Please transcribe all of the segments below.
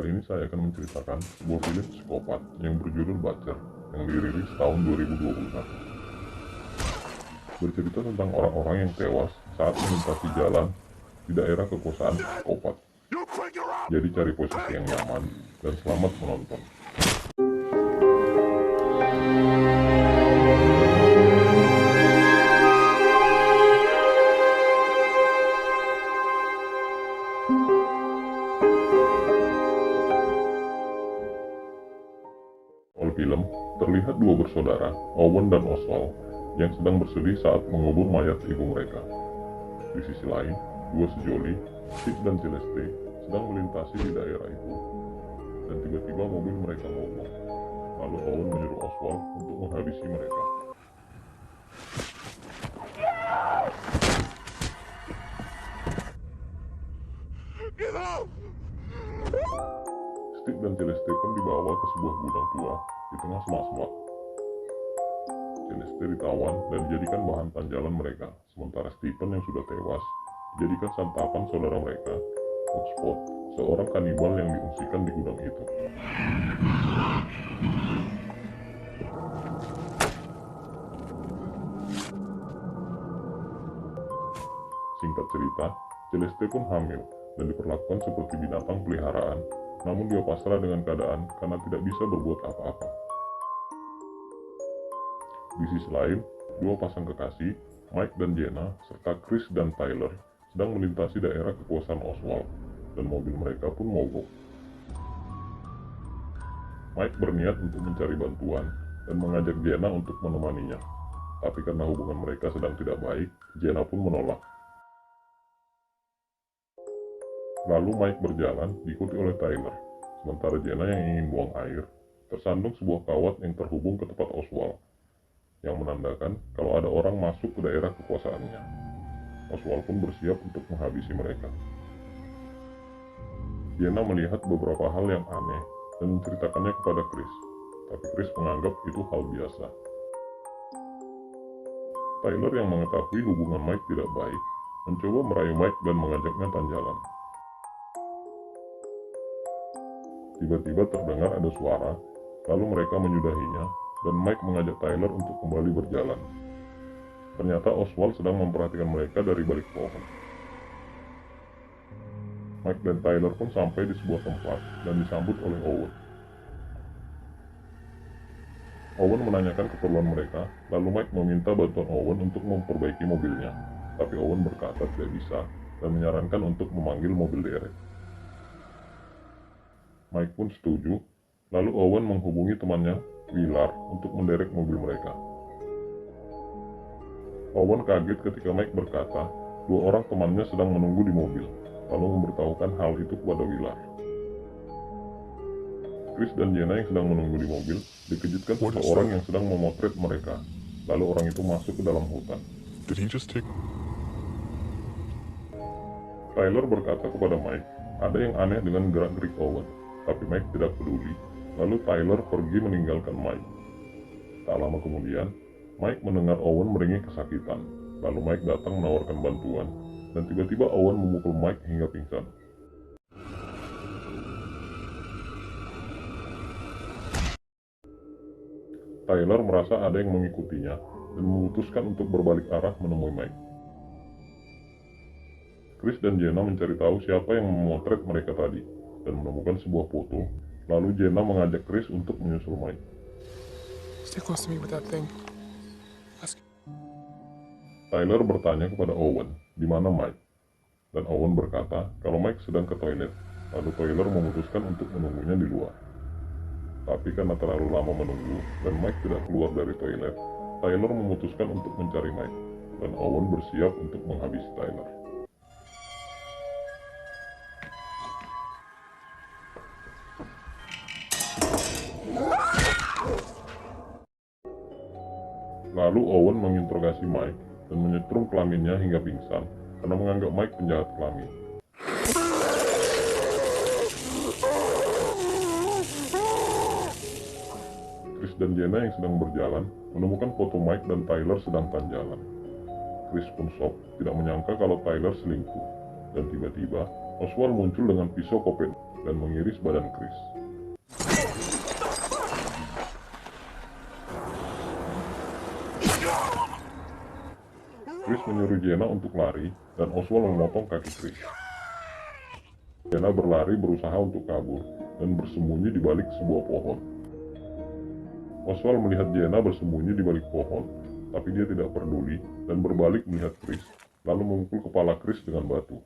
Kali ini saya akan menceritakan sebuah film psikopat yang berjudul Butcher yang dirilis tahun 2021. Bercerita tentang orang-orang yang tewas saat melintasi jalan di daerah kekuasaan psikopat. Jadi cari posisi yang nyaman dan selamat menonton. Awal film, terlihat dua bersaudara, Owen dan Oswald, yang sedang bersedih saat mengubur mayat ibu mereka. Di sisi lain, dua sejoli, Steve dan Celeste, sedang melintasi di daerah itu. Dan tiba-tiba mobil mereka mogok. Lalu Owen menyuruh Oswald untuk menghabisi mereka. Steve dan Celeste pun dibawa ke sebuah gudang tua di tengah semak-semak. Celeste ditawan dan dijadikan bahan tanjalan mereka, sementara Stephen yang sudah tewas dijadikan santapan saudara mereka, Hotspot, seorang kanibal yang diungsikan di gudang itu. Singkat cerita, Celeste pun hamil dan diperlakukan seperti binatang peliharaan, namun dia pasrah dengan keadaan karena tidak bisa berbuat apa-apa. Di sisi lain, dua pasang kekasih, Mike dan Jenna, serta Chris dan Tyler, sedang melintasi daerah kekuasaan Oswald, dan mobil mereka pun mogok. Mike berniat untuk mencari bantuan dan mengajak Jenna untuk menemaninya, tapi karena hubungan mereka sedang tidak baik, Jenna pun menolak. Lalu Mike berjalan diikuti oleh Tyler, sementara Jenna yang ingin buang air, tersandung sebuah kawat yang terhubung ke tempat Oswald, yang menandakan kalau ada orang masuk ke daerah kekuasaannya. Oswald pun bersiap untuk menghabisi mereka. Jenna melihat beberapa hal yang aneh dan menceritakannya kepada Chris, tapi Chris menganggap itu hal biasa. Tyler yang mengetahui hubungan Mike tidak baik, mencoba merayu Mike dan mengajaknya tanjalan. Tiba-tiba terdengar ada suara, lalu mereka menyudahinya, dan Mike mengajak Tyler untuk kembali berjalan. Ternyata Oswald sedang memperhatikan mereka dari balik pohon. Mike dan Tyler pun sampai di sebuah tempat dan disambut oleh Owen. Owen menanyakan keperluan mereka, lalu Mike meminta bantuan Owen untuk memperbaiki mobilnya. Tapi Owen berkata tidak bisa dan menyarankan untuk memanggil mobil derek. Mike pun setuju, lalu Owen menghubungi temannya, Willard, untuk menderek mobil mereka. Owen kaget ketika Mike berkata, dua orang temannya sedang menunggu di mobil, lalu memberitahukan hal itu kepada Willard. Chris dan Jenna yang sedang menunggu di mobil, dikejutkan seseorang yang sedang memotret mereka, lalu orang itu masuk ke dalam hutan. Tyler berkata kepada Mike, ada yang aneh dengan gerak-gerik Owen. Tapi Mike tidak peduli, lalu Tyler pergi meninggalkan Mike. Tak lama kemudian, Mike mendengar Owen meringis kesakitan, lalu Mike datang menawarkan bantuan, dan tiba-tiba Owen memukul Mike hingga pingsan. Tyler merasa ada yang mengikutinya, dan memutuskan untuk berbalik arah menemui Mike. Chris dan Jenna mencari tahu siapa yang memotret mereka tadi, dan menemukan sebuah foto, lalu Jenna mengajak Chris untuk menyusul Mike. Tyler bertanya kepada Owen, di mana Mike? Dan Owen berkata kalau Mike sedang ke toilet, lalu Tyler memutuskan untuk menunggunya di luar. Tapi karena terlalu lama menunggu, dan Mike tidak keluar dari toilet, Tyler memutuskan untuk mencari Mike, dan Owen bersiap untuk menghabisi Tyler. Lalu Owen menginterogasi Mike dan menyetrum kelaminnya hingga pingsan karena menganggap Mike penjahat kelamin. Chris dan Jenna yang sedang berjalan menemukan foto Mike dan Tyler sedang tanjalan. Chris pun shock, tidak menyangka kalau Tyler selingkuh, dan tiba-tiba Oswald muncul dengan pisau kopet dan mengiris badan Chris. Chris menyuruh Jenna untuk lari dan Oswald memotong kaki Chris. Jenna berlari berusaha untuk kabur dan bersembunyi di balik sebuah pohon. Oswald melihat Jenna bersembunyi di balik pohon, tapi dia tidak peduli dan berbalik melihat Chris, lalu memukul kepala Chris dengan batu.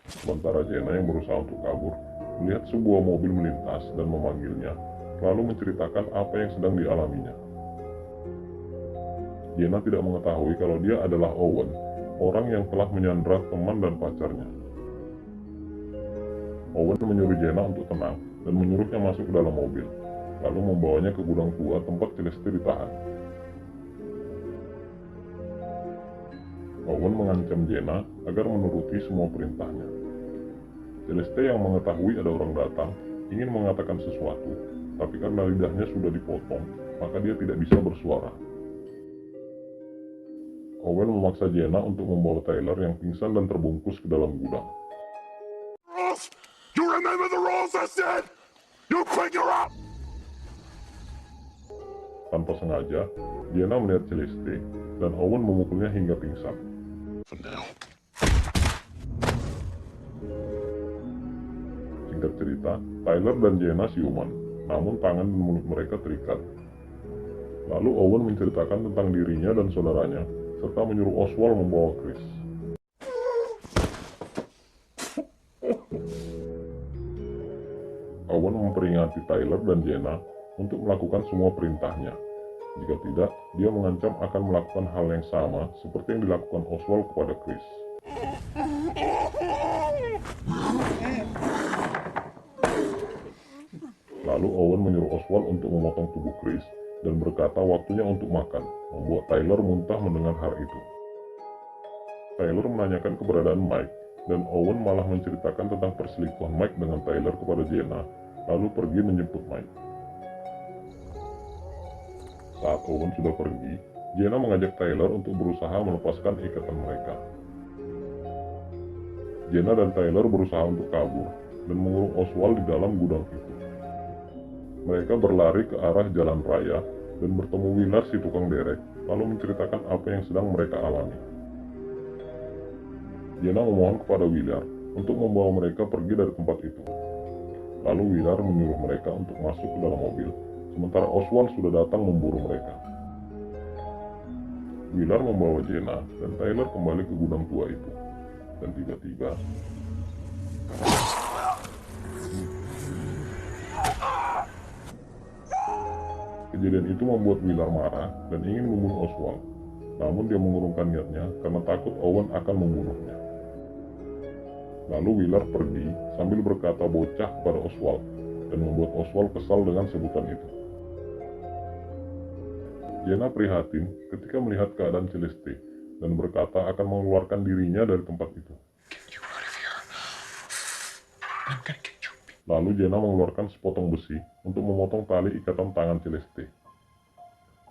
Sementara Jenna yang berusaha untuk kabur, melihat sebuah mobil melintas dan memanggilnya, lalu menceritakan apa yang sedang dialaminya. Jenna tidak mengetahui kalau dia adalah Owen, orang yang telah menyandra teman dan pacarnya. Owen menyuruh Jenna untuk tenang dan menyuruhnya masuk ke dalam mobil, lalu membawanya ke gudang tua tempat Celeste ditahan. Owen mengancam Jenna agar menuruti semua perintahnya. Celeste yang mengetahui ada orang datang ingin mengatakan sesuatu, tapi karena lidahnya sudah dipotong, maka dia tidak bisa bersuara. Owen memaksa Jenna untuk membawa Tyler yang pingsan dan terbungkus ke dalam gudang. You remember the rules I said? You figure out! Tanpa sengaja, Jenna melihat Celeste dan Owen memukulnya hingga pingsan. For now. Singkat cerita, Tyler dan Jenna siuman, namun tangan dan mulut mereka terikat. Lalu Owen menceritakan tentang dirinya dan saudaranya, serta menyuruh Oswald membawa Chris. Owen memperingati Tyler dan Jenna untuk melakukan semua perintahnya. Jika tidak, dia mengancam akan melakukan hal yang sama seperti yang dilakukan Oswald kepada Chris. Lalu Owen menyuruh Oswald untuk memotong tubuh Chris dan berkata waktunya untuk makan, membuat Tyler muntah mendengar hal itu. Tyler menanyakan keberadaan Mike, dan Owen malah menceritakan tentang perselingkuhan Mike dengan Tyler kepada Jenna, lalu pergi menjemput Mike. Saat Owen sudah pergi, Jenna mengajak Tyler untuk berusaha melepaskan ikatan mereka. Jenna dan Tyler berusaha untuk kabur dan mengurung Oswald di dalam gudang itu. Mereka berlari ke arah jalan raya dan bertemu Willard si tukang derek, lalu menceritakan apa yang sedang mereka alami. Jenna memohon kepada Willard untuk membawa mereka pergi dari tempat itu. Lalu Willard menyuruh mereka untuk masuk ke dalam mobil, sementara Oswald sudah datang memburu mereka. Willard membawa Jenna dan Tyler kembali ke gudang tua itu. Dan tiba-tiba, kejadian itu membuat Willard marah dan ingin membunuh Oswald. Namun dia mengurungkan niatnya karena takut Owen akan membunuhnya. Lalu Willard pergi sambil berkata bocah kepada Oswald dan membuat Oswald kesal dengan sebutan itu. Jenna prihatin ketika melihat keadaan Celeste dan berkata akan mengeluarkan dirinya dari tempat itu. Lalu Jenna mengeluarkan sepotong besi untuk memotong tali ikatan tangan Celeste.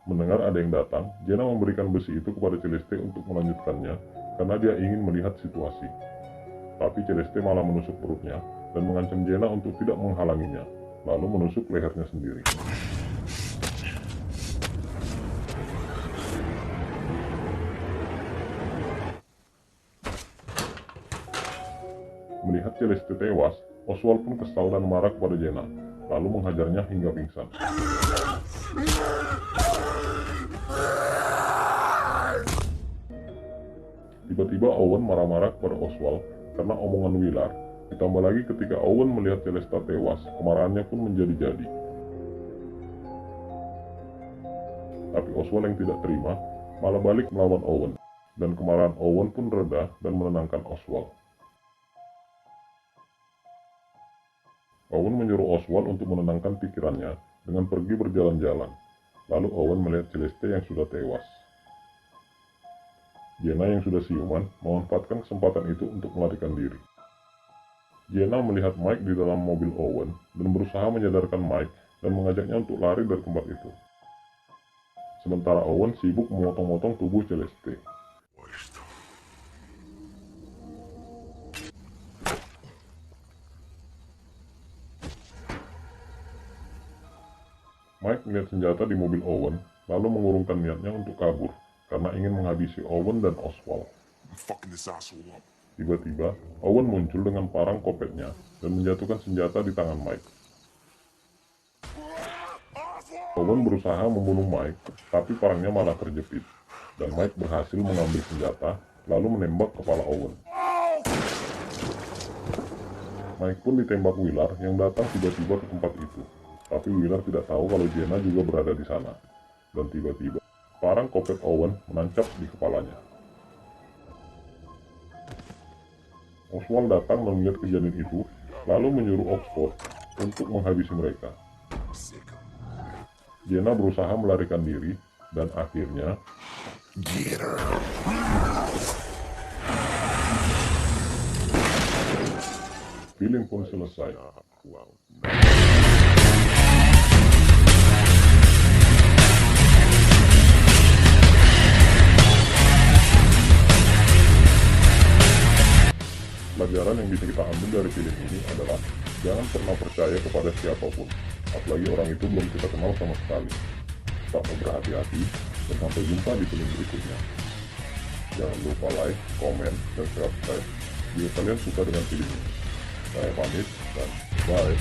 Mendengar ada yang datang, Jenna memberikan besi itu kepada Celeste untuk melanjutkannya karena dia ingin melihat situasi. Tapi Celeste malah menusuk perutnya dan mengancam Jenna untuk tidak menghalanginya, lalu menusuk lehernya sendiri. Melihat Celeste tewas, Oswald pun kesal dan marah kepada Jenna, lalu menghajarnya hingga pingsan. Tiba-tiba Owen marah-marah kepada Oswald karena omongan Willard. Ditambah lagi ketika Owen melihat Celeste tewas, kemarahannya pun menjadi-jadi. Tapi Oswald yang tidak terima, malah balik melawan Owen. Dan kemarahan Owen pun reda dan menenangkan Oswald. Owen menyuruh Oswald untuk menenangkan pikirannya dengan pergi berjalan-jalan. Lalu Owen melihat Celeste yang sudah tewas. Jenna yang sudah siuman memanfaatkan kesempatan itu untuk melarikan diri. Jenna melihat Mike di dalam mobil Owen dan berusaha menyadarkan Mike dan mengajaknya untuk lari dari tempat itu. Sementara Owen sibuk memotong-motong tubuh Celeste. Mike melihat senjata di mobil Owen, lalu mengurungkan niatnya untuk kabur, karena ingin menghabisi Owen dan Oswald. I'm fucking this asshole up. Tiba-tiba, Owen muncul dengan parang kopetnya dan menjatuhkan senjata di tangan Mike. Owen berusaha membunuh Mike, tapi parangnya malah terjepit, dan Mike berhasil mengambil senjata, lalu menembak kepala Owen. Mike pun ditembak Willard yang datang tiba-tiba ke tempat itu, tapi Willard tidak tahu kalau Jenna juga berada di sana. Dan tiba-tiba, parang kopet Owen menancap di kepalanya. Oswald datang melihat kejadian itu, lalu menyuruh Oxford untuk menghabisi mereka. Jenna berusaha melarikan diri, dan akhirnya Get her. film pun selesai. Pelajaran yang bisa kita ambil dari film ini adalah jangan pernah percaya kepada siapapun, apalagi orang itu belum kita kenal sama sekali. Tetap berhati-hati, dan sampai jumpa di film berikutnya. Jangan lupa like, komen, dan subscribe jika kalian suka dengan film ini. Saya pamit, dan bye.